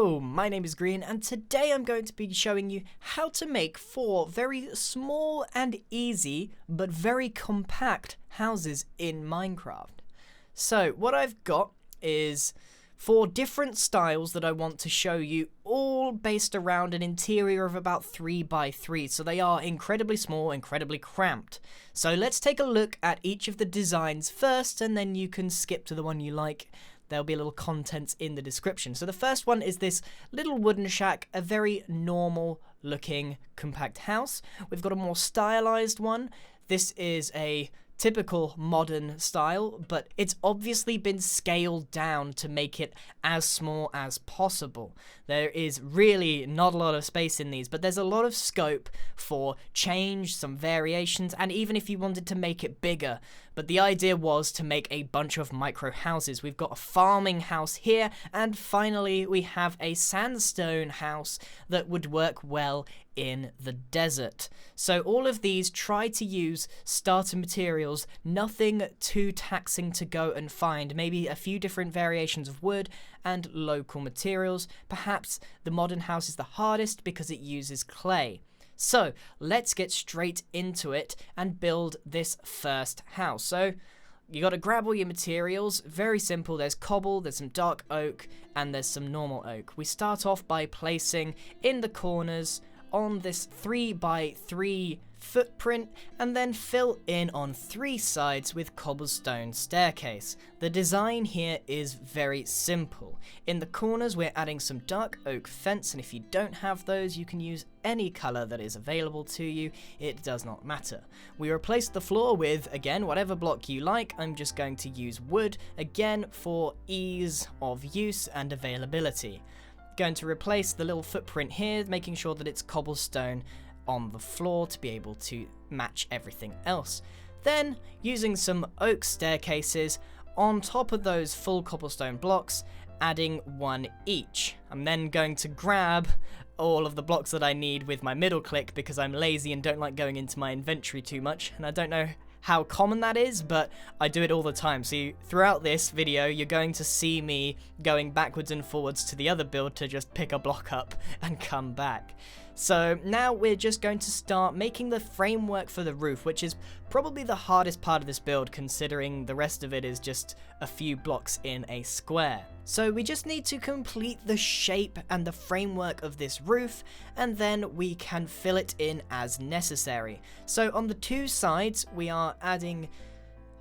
Hello, my name is Grian, and today I'm going to be showing you how to make 4 very small and easy, but very compact houses in Minecraft. So, what I've got is 4 different styles that I want to show you, all based around an interior of about 3 by 3, so they are incredibly small, incredibly cramped. So let's take a look at each of the designs first, and then you can skip to the one you like. There'll be a little contents in the description. So the first one is this little wooden shack, a very normal looking compact house. We've got a more stylized one. This is a typical modern style, but it's obviously been scaled down to make it as small as possible. There is really not a lot of space in these, but there's a lot of scope for change, some variations, and even if you wanted to make it bigger. But the idea was to make a bunch of micro houses. We've got a farming house here, and finally we have a sandstone house that would work well in the desert. So all of these try to use starter materials, nothing too taxing to go and find, maybe a few different variations of wood and local materials. Perhaps the modern house is the hardest because it uses clay. So let's get straight into it and build this first house. So you got to grab all your materials. Very simple. There's cobble, there's some dark oak, and there's some normal oak. We start off by placing in the corners on this 3 by 3 footprint, and then fill in on 3 sides with cobblestone staircase. The design here is very simple. In the corners we're adding some dark oak fence, and if you don't have those you can use any color that is available to you, it does not matter. We replace the floor with, again, whatever block you like. I'm just going to use wood, again for ease of use and availability. Going to replace the little footprint here, making sure that it's cobblestone on the floor to be able to match everything else. Then, using some oak staircases on top of those full cobblestone blocks, adding 1 each. I'm then going to grab all of the blocks that I need with my middle click because I'm lazy and don't like going into my inventory too much, and I don't know how common that is, but I do it all the time. So throughout this video you're going to see me going backwards and forwards to the other build to just pick a block up and come back. So now we're just going to start making the framework for the roof, which is probably the hardest part of this build considering the rest of it is just a few blocks in a square. So we just need to complete the shape and the framework of this roof, and then we can fill it in as necessary. So on the 2 sides we are adding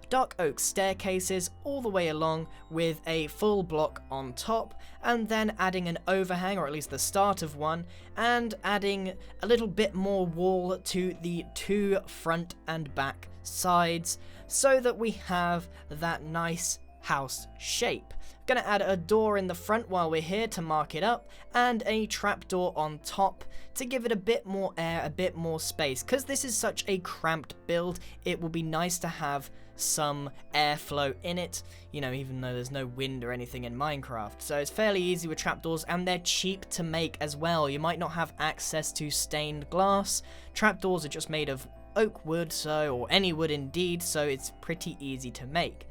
dark oak staircases all the way along with a full block on top, and then adding an overhang, or at least the start of one, and adding a little bit more wall to the 2 front and back sides so that we have that nice house shape. Gonna add a door in the front while we're here to mark it up, and a trapdoor on top to give it a bit more air, a bit more space. Because this is such a cramped build, it will be nice to have some airflow in it, you know, even though there's no wind or anything in Minecraft. So it's fairly easy with trapdoors, and they're cheap to make as well. You might not have access to stained glass. Trapdoors are just made of oak wood, or any wood indeed, so it's pretty easy to make.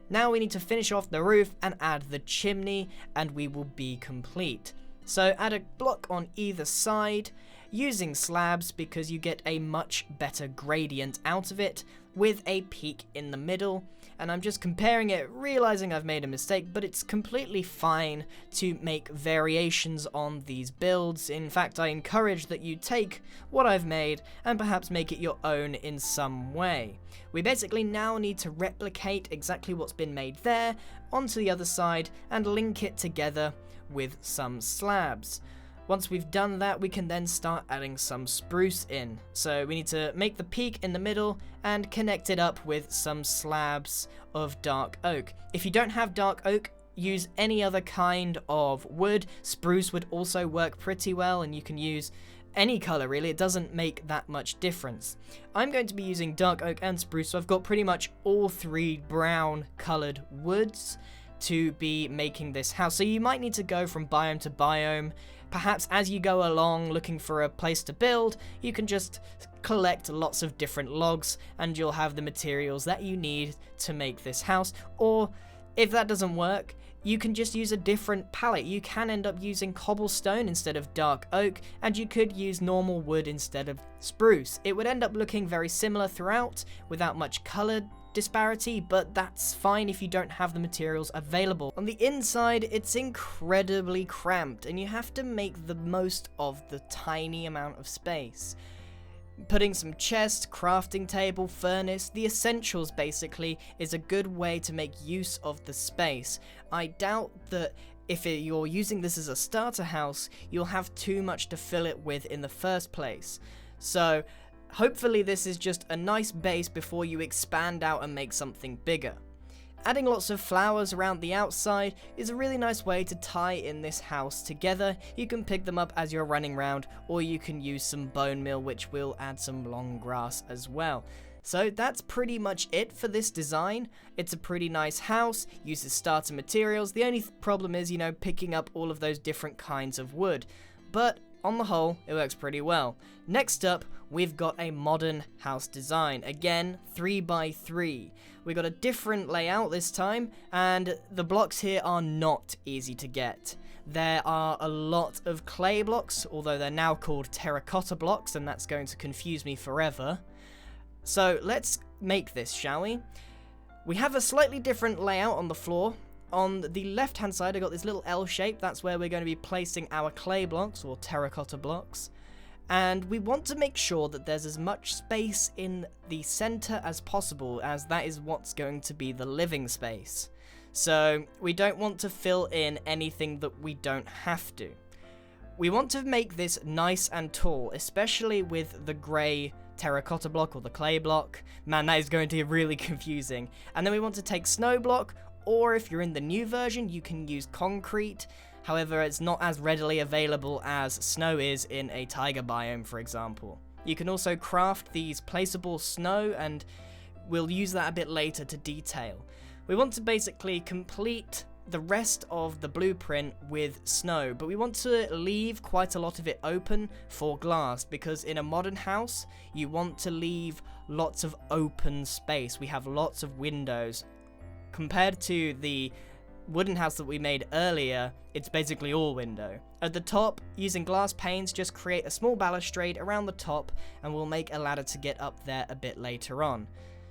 Now we need to finish off the roof and add the chimney, and we will be complete. So add a block on either side, using slabs because you get a much better gradient out of it, with a peak in the middle. And I'm just comparing it, realizing I've made a mistake, but it's completely fine to make variations on these builds. In fact, I encourage that you take what I've made and perhaps make it your own in some way. We basically now need to replicate exactly what's been made there onto the other side and link it together with some slabs. Once we've done that, we can then start adding some spruce in. So we need to make the peak in the middle and connect it up with some slabs of dark oak. If you don't have dark oak, use any other kind of wood. Spruce would also work pretty well, and you can use any color really, it doesn't make that much difference. I'm going to be using dark oak and spruce, so I've got pretty much all 3 brown colored woods to be making this house. So you might need to go from biome to biome. Perhaps as you go along looking for a place to build, you can just collect lots of different logs and you'll have the materials that you need to make this house. Or if that doesn't work, you can just use a different palette. You can end up using cobblestone instead of dark oak, and you could use normal wood instead of spruce. It would end up looking very similar throughout without much color disparity, but that's fine if you don't have the materials available. On the inside, it's incredibly cramped, and you have to make the most of the tiny amount of space. Putting some chest, crafting table, furnace, the essentials basically, is a good way to make use of the space. I doubt that if you're using this as a starter house, you'll have too much to fill it with in the first place. So hopefully this is just a nice base before you expand out and make something bigger. Adding lots of flowers around the outside is a really nice way to tie in this house together. You can pick them up as you're running around, or you can use some bone meal, which will add some long grass as well. So that's pretty much it for this design. It's a pretty nice house, uses starter materials. The only problem is, picking up all of those different kinds of wood. But on the whole, it works pretty well. Next up, we've got a modern house design. Again, 3x3. We got a different layout this time, and the blocks here are not easy to get. There are a lot of clay blocks, although they're now called terracotta blocks, and that's going to confuse me forever. So let's make this, shall we? We have a slightly different layout on the floor. On the left hand side, I got this little L shape. That's where we're going to be placing our clay blocks, or terracotta blocks. And we want to make sure that there's as much space in the center as possible, as that is what's going to be the living space. So we don't want to fill in anything that we don't have to. We want to make this nice and tall, especially with the grey terracotta block or the clay block. Man, that is going to be really confusing. And then we want to take snow block, or if you're in the new version, you can use concrete. However, it's not as readily available as snow is in a taiga biome, for example. You can also craft these placeable snow, and we'll use that a bit later to detail. We want to basically complete the rest of the blueprint with snow, but we want to leave quite a lot of it open for glass, because in a modern house, you want to leave lots of open space. We have lots of windows. Compared to the wooden house that we made earlier, it's basically all window. At the top, using glass panes, just create a small balustrade around the top, and we'll make a ladder to get up there a bit later on.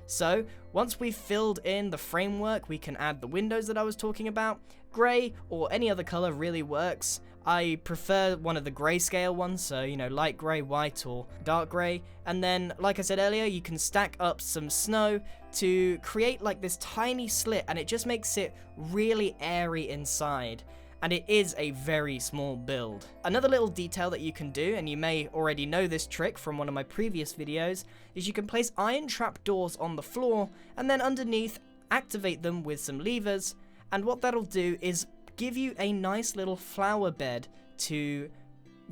So, once we've filled in the framework, we can add the windows that I was talking about. Grey or any other colour really works. I prefer one of the grayscale ones, so light grey, white, or dark grey. And then, like I said earlier, you can stack up some snow to create like this tiny slit, and it just makes it really airy inside. And it is a very small build. Another little detail that you can do, and you may already know this trick from one of my previous videos, is you can place iron trap doors on the floor, and then underneath activate them with some levers, and what that'll do is give you a nice little flower bed to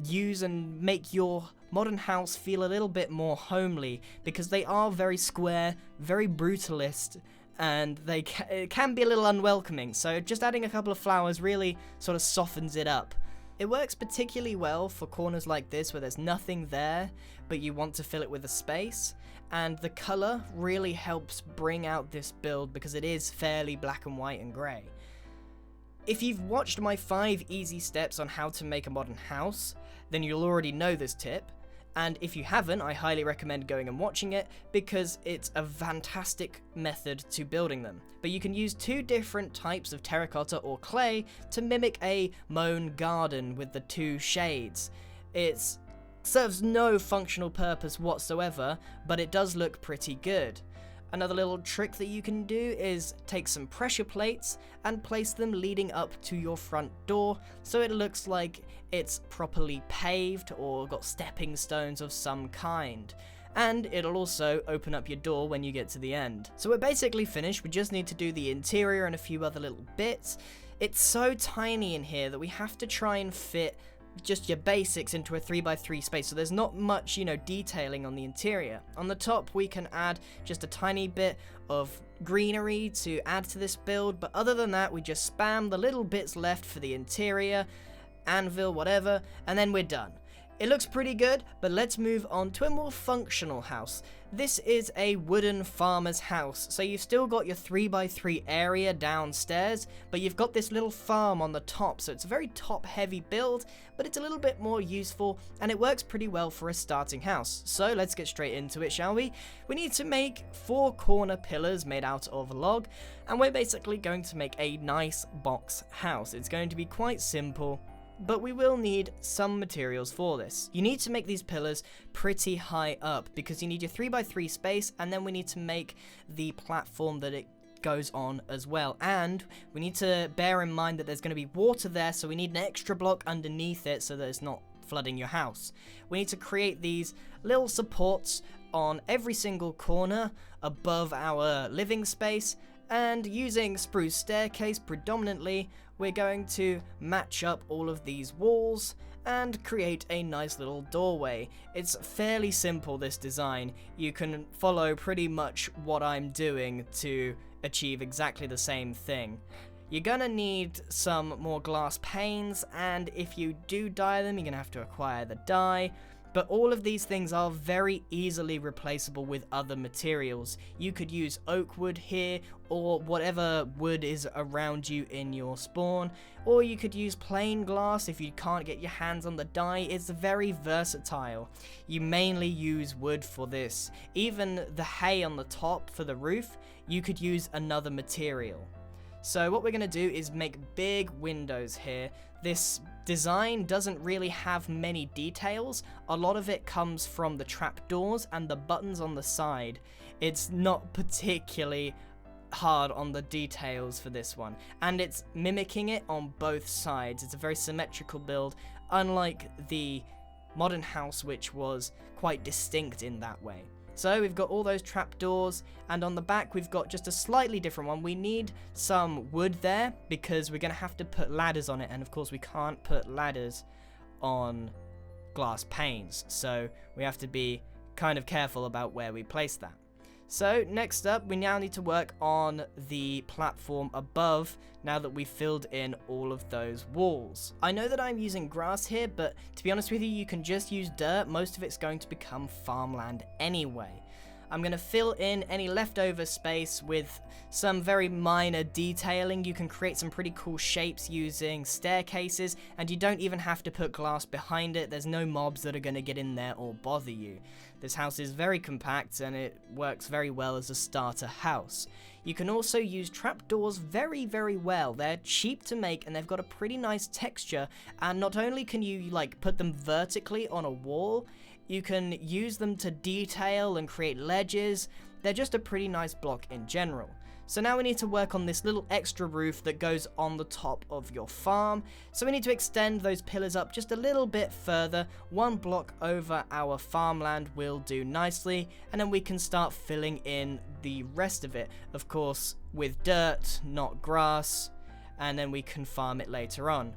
use and make your modern house feel a little bit more homely, because they are very square, very brutalist, and it can be a little unwelcoming, so just adding a couple of flowers really sort of softens it up. It works particularly well for corners like this where there's nothing there, but you want to fill it with a space, and the colour really helps bring out this build because it is fairly black and white and grey. If you've watched my 5 easy steps on how to make a modern house, then you'll already know this tip. And if you haven't, I highly recommend going and watching it, because it's a fantastic method to building them. But you can use 2 different types of terracotta or clay to mimic a mown garden with the 2 shades. It serves no functional purpose whatsoever, but it does look pretty good. Another little trick that you can do is take some pressure plates and place them leading up to your front door, so it looks like it's properly paved or got stepping stones of some kind. And it'll also open up your door when you get to the end. So we're basically finished. We just need to do the interior and a few other little bits. It's so tiny in here that we have to try and fit just your basics into a 3x3 space, so there's not much, detailing on the interior. On the top, we can add just a tiny bit of greenery to add to this build, but other than that, we just spam the little bits left for the interior, anvil, whatever, and then we're done. It looks pretty good, but let's move on to a more functional house. This is a wooden farmer's house, so you've still got your 3x3 area downstairs, but you've got this little farm on the top, so it's a very top-heavy build, but it's a little bit more useful, and it works pretty well for a starting house. So let's get straight into it, shall we? We need to make 4 corner pillars made out of log, and we're basically going to make a nice box house. It's going to be quite simple, but we will need some materials for this. You need to make these pillars pretty high up because you need your 3x3 space, and then we need to make the platform that it goes on as well. And we need to bear in mind that there's going to be water there, so we need an extra block underneath it so that it's not flooding your house. We need to create these little supports on every single corner above our living space, and using spruce staircase predominantly, we're going to match up all of these walls and create a nice little doorway. It's fairly simple, this design. You can follow pretty much what I'm doing to achieve exactly the same thing. You're gonna need some more glass panes, and if you do dye them, you're gonna have to acquire the dye. But all of these things are very easily replaceable with other materials. You could use oak wood here, or whatever wood is around you in your spawn, or you could use plain glass if you can't get your hands on the dye. It's very versatile. You mainly use wood for this. Even the hay on the top for the roof, you could use another material. So what we're going to do is make big windows here. This design doesn't really have many details. A lot of it comes from the trapdoors and the buttons on the side. It's not particularly hard on the details for this one, and it's mimicking it on both sides. It's a very symmetrical build, unlike the modern house, which was quite distinct in that way. So we've got all those trapdoors, and on the back we've got just a slightly different one. We need some wood there because we're going to have to put ladders on it, and of course we can't put ladders on glass panes, so we have to be kind of careful about where we place that. So next up, we now need to work on the platform above now that we've filled in all of those walls. I know that I'm using grass here, but to be honest with you, you can just use dirt. Most of it's going to become farmland anyway. I'm going to fill in any leftover space with some very minor detailing. You can create some pretty cool shapes using staircases, and you don't even have to put glass behind it. There's no mobs that are going to get in there or bother you. This house is very compact and it works very well as a starter house. You can also use trapdoors very, very well. They're cheap to make and they've got a pretty nice texture, and not only can you put them vertically on a wall, you can use them to detail and create ledges. They're just a pretty nice block in general. So now we need to work on this little extra roof that goes on the top of your farm. So we need to extend those pillars up just a little bit further. 1 block over our farmland will do nicely, and then we can start filling in the rest of it. Of course, with dirt, not grass, and then we can farm it later on.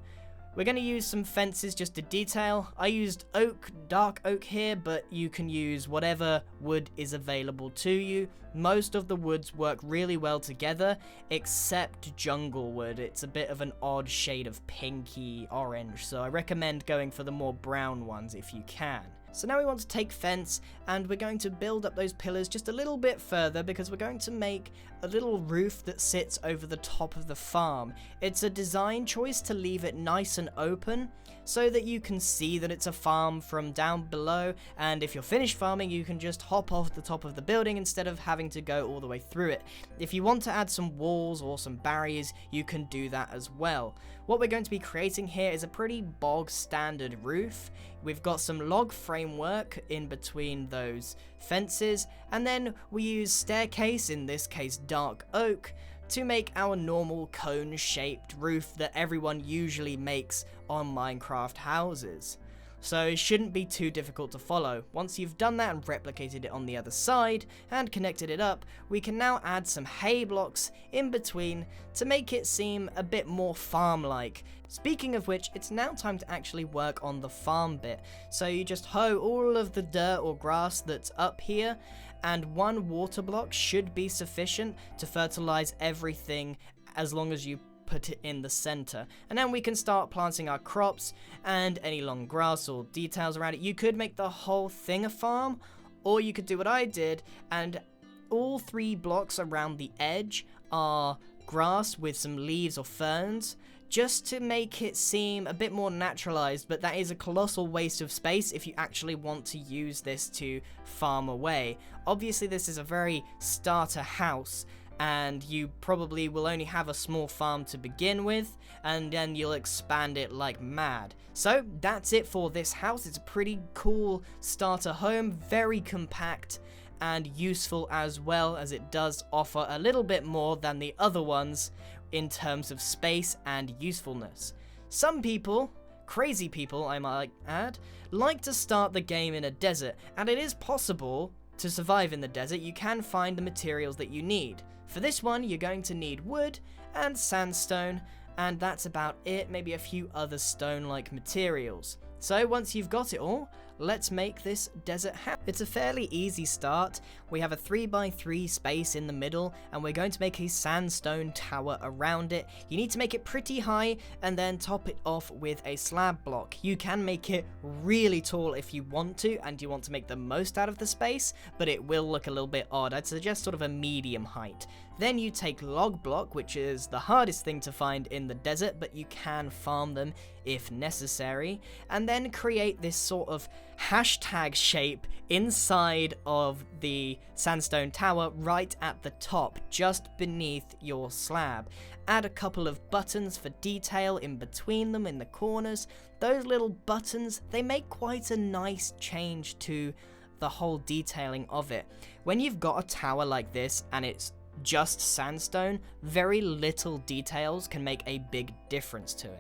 We're going to use some fences just to detail. I used oak, dark oak here, but you can use whatever wood is available to you. Most of the woods work really well together, except jungle wood. It's a bit of an odd shade of pinky orange, so I recommend going for the more brown ones if you can. So now we want to take fence, and we're going to build up those pillars just a little bit further because we're going to make a little roof that sits over the top of the farm. It's a design choice to leave it nice and open so that you can see that it's a farm from down below, and if you're finished farming you can just hop off the top of the building instead of having to go all the way through it. If you want to add some walls or some barriers, you can do that as well. What we're going to be creating here is a pretty bog standard roof. We've got some log framework in between those fences, and then we use staircase, in this case dark oak, to make our normal cone-shaped roof that everyone usually makes on Minecraft houses. So it shouldn't be too difficult to follow. Once you've done that and replicated it on the other side and connected it up, we can now add some hay blocks in between to make it seem a bit more farm-like. Speaking of which, it's now time to actually work on the farm bit. So you just hoe all of the dirt or grass that's up here, and 1 water block should be sufficient to fertilize everything as long as you put it in the center. And then we can start planting our crops and any long grass or details around it. You could make the whole thing a farm, or you could do what I did, and all 3 blocks around the edge are grass with some leaves or ferns, just to make it seem a bit more naturalized. But that is a colossal waste of space if you actually want to use this to farm away. Obviously this is a very starter house, and you probably will only have a small farm to begin with, and then you'll expand it like mad. So that's it for this house. It's a pretty cool starter home, very compact and useful, as well as it does offer a little bit more than the other ones in terms of space and usefulness. Some people, crazy people I might add, like to start the game in a desert, and it is possible to survive in the desert. You can find the materials that you need. For this one, you're going to need wood and sandstone, and that's about it, maybe a few other stone-like materials. So once you've got it all, let's make this desert house. It's a fairly easy start. We have a 3x3 space in the middle, and we're going to make a sandstone tower around it. You need to make it pretty high and then top it off with a slab block. You can make it really tall if you want to, and you want to make the most out of the space, but it will look a little bit odd. I'd suggest sort of a medium height. Then you take log block, which is the hardest thing to find in the desert, but you can farm them if necessary, and then create this sort of hashtag shape inside of the sandstone tower right at the top, just beneath your slab. Add a couple of buttons for detail in between them in the corners. Those little buttons, they make quite a nice change to the whole detailing of it. When you've got a tower like this and it's just sandstone, very little details can make a big difference to it.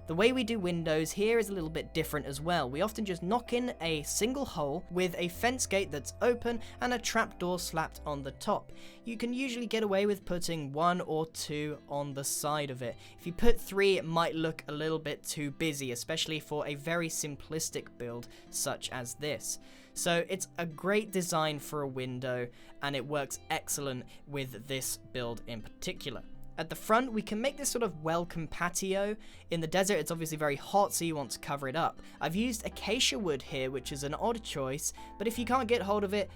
The way we do windows here is a little bit different as well. We often just knock in a single hole with a fence gate that's open and a trapdoor slapped on the top. You can usually get away with putting 1 or 2 on the side of it. If you put 3, it might look a little bit too busy, especially for a very simplistic build such as this. So it's a great design for a window, and it works excellent with this build in particular. At the front, we can make this sort of welcome patio. In the desert, it's obviously very hot, so you want to cover it up. I've used acacia wood here, which is an odd choice, but if you can't get hold of it,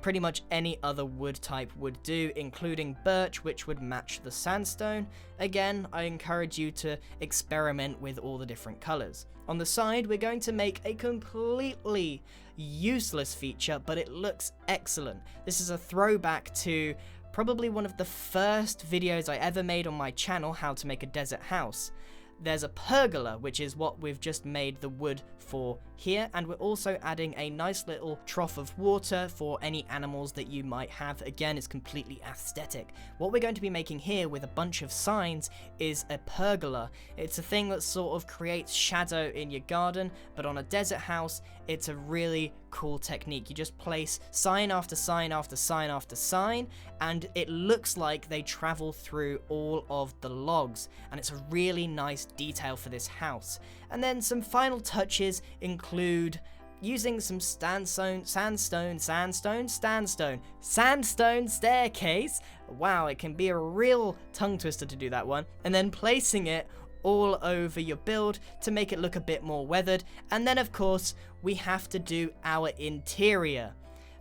pretty much any other wood type would do, including birch, which would match the sandstone. Again, I encourage you to experiment with all the different colors. On the side, we're going to make a completely useless feature, but it looks excellent. This is a throwback to probably one of the first videos I ever made on my channel, how to make a desert house. There's a pergola, which is what we've just made the wood for here, and we're also adding a nice little trough of water for any animals that you might have. Again, it's completely aesthetic. What we're going to be making here with a bunch of signs is a pergola. It's a thing that sort of creates shadow in your garden, but on a desert house, it's a really cool technique. You just place sign after sign after sign after sign, and it looks like they travel through all of the logs, and it's a really nice detail for this house. And then some final touches include using some sandstone staircase. Wow, it can be a real tongue twister to do that one. And then placing it all over your build to make it look a bit more weathered. And then of course we have to do our interior.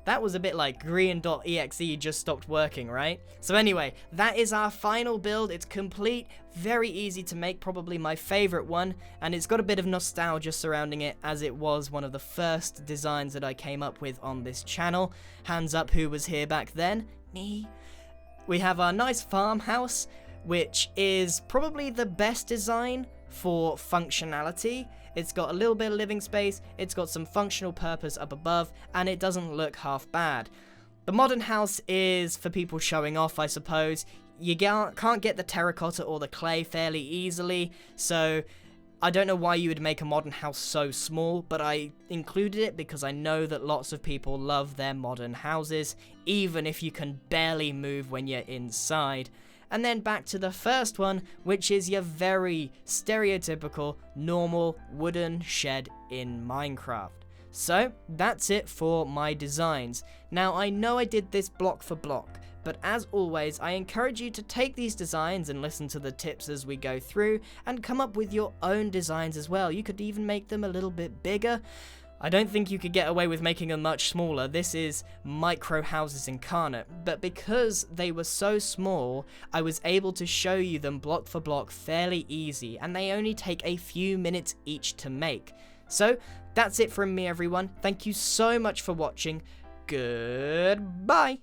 That was a bit like Grian.exe just stopped working, right? So anyway, that is our final build. It's complete, very easy to make, probably my favorite one, and it's got a bit of nostalgia surrounding it, as it was one of the first designs that I came up with on this channel. Hands up who was here back then? Me. We have our nice farmhouse, which is probably the best design for functionality. It's got a little bit of living space, it's got some functional purpose up above, and it doesn't look half bad. The modern house is for people showing off, I suppose. You can't get the terracotta or the clay fairly easily, so I don't know why you would make a modern house so small, but I included it because I know that lots of people love their modern houses, even if you can barely move when you're inside. And then back to the first one, which is your very stereotypical, normal wooden shed in Minecraft. So, that's it for my designs. Now, I know I did this block for block, But as always, I encourage you to take these designs and listen to the tips as we go through and come up with your own designs as well. You could even make them a little bit bigger. I don't think you could get away with making them much smaller. This is Microhouses incarnate, but because they were so small, I was able to show you them block for block fairly easy, and they only take a few minutes each to make. So that's it from me, everyone. Thank you so much for watching. Goodbye.